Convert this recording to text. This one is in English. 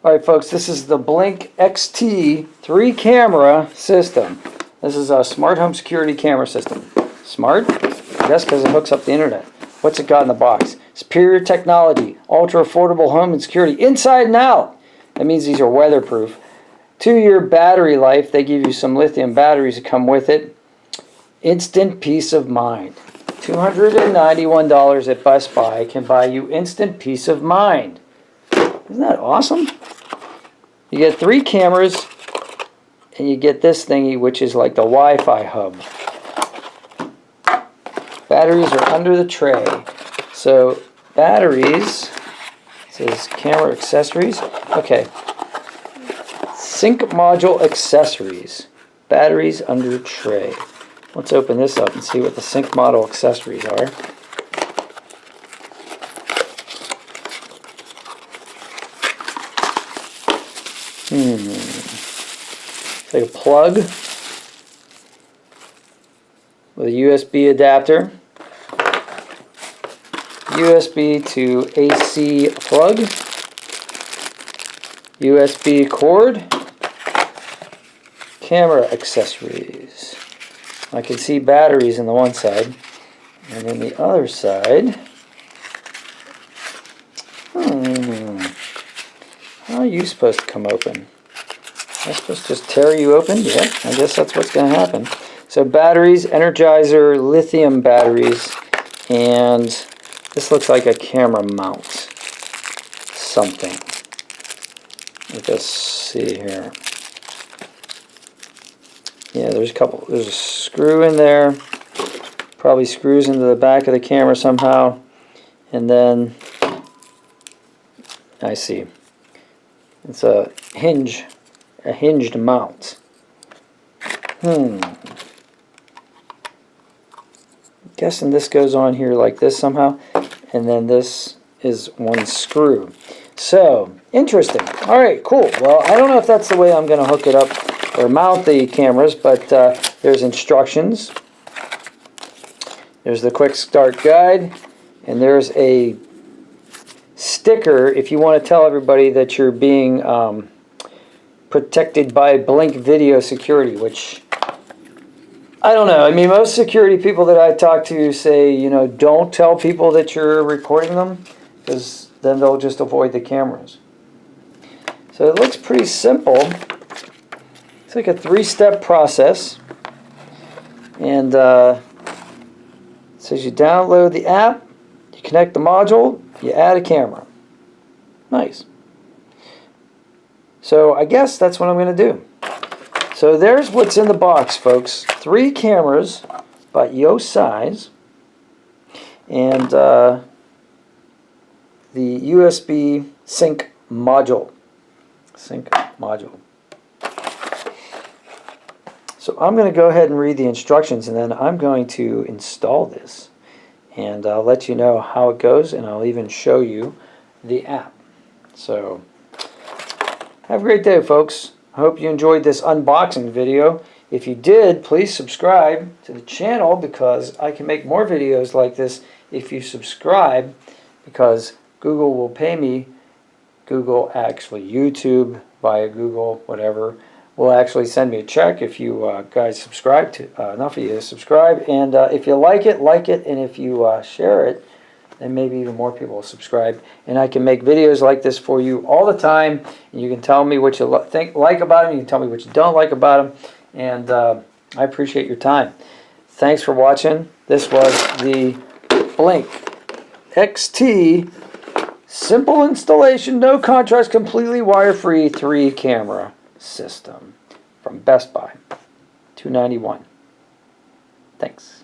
Alright folks, this is the Blink XT 3 camera system. This is a smart home security camera system. Smart? I guess because it hooks up the internet. What's it got in the box? Superior technology, ultra affordable home and security, inside and out. That means these are weatherproof. 2-year battery life. They give you some lithium batteries that come with it. Instant peace of mind. $291 at Best Buy can buy you instant peace of mind. Isn't that awesome? You get 3 cameras and you get this thingy, which is like the Wi-Fi hub. Batteries are under the tray. So batteries, it says camera accessories. Okay. Sync module accessories. Batteries under tray. Let's open this up and see what the sync module accessories are. It's like a plug with a USB adapter, USB to AC plug, USB cord, camera accessories. I can see batteries on the one side, and then the other side. How are you supposed to come open? Am I supposed to just tear you open? Yeah, I guess that's what's going to happen. So batteries, Energizer, lithium batteries, and this looks like a camera mount. Something. Let's just see here. Yeah, there's a screw in there. Probably screws into the back of the camera somehow. And then, I see. It's a hinged mount. Guessing this goes on here like this somehow, and then this is one screw. So, interesting. Alright, cool. Well, I don't know if that's the way I'm going to hook it up or mount the cameras, but there's instructions. There's the quick start guide, and there's a sticker if you want to tell everybody that you're being protected by Blink video security, which I don't know. I mean, most security people that I talk to say, you know, don't tell people that you're recording them, because then they'll just avoid the cameras. So it looks pretty simple. It's like a 3-step process, and it says you download the app, you connect the module, you add a camera. Nice. So I guess that's what I'm going to do. So there's what's in the box, folks. 3 cameras, about yo size, and the USB sync module. Sync module. So I'm going to go ahead and read the instructions, and then I'm going to install this. And I'll let you know how it goes, and I'll even show you the app. So, have a great day, folks. I hope you enjoyed this unboxing video. If you did, please subscribe to the channel, because I can make more videos like this if you subscribe, because Google will pay me. Google, actually YouTube, via Google, whatever, will actually send me a check if you guys subscribe to, enough of you subscribe, and if you like it, and if you share it, then maybe even more people will subscribe, and I can make videos like this for you all the time, and you can tell me what you like about them, you can tell me what you don't like about them, and I appreciate your time. Thanks for watching. This was the Blink XT simple installation, no contrast, completely wire-free 3 camera system from Best Buy. $291. Thanks.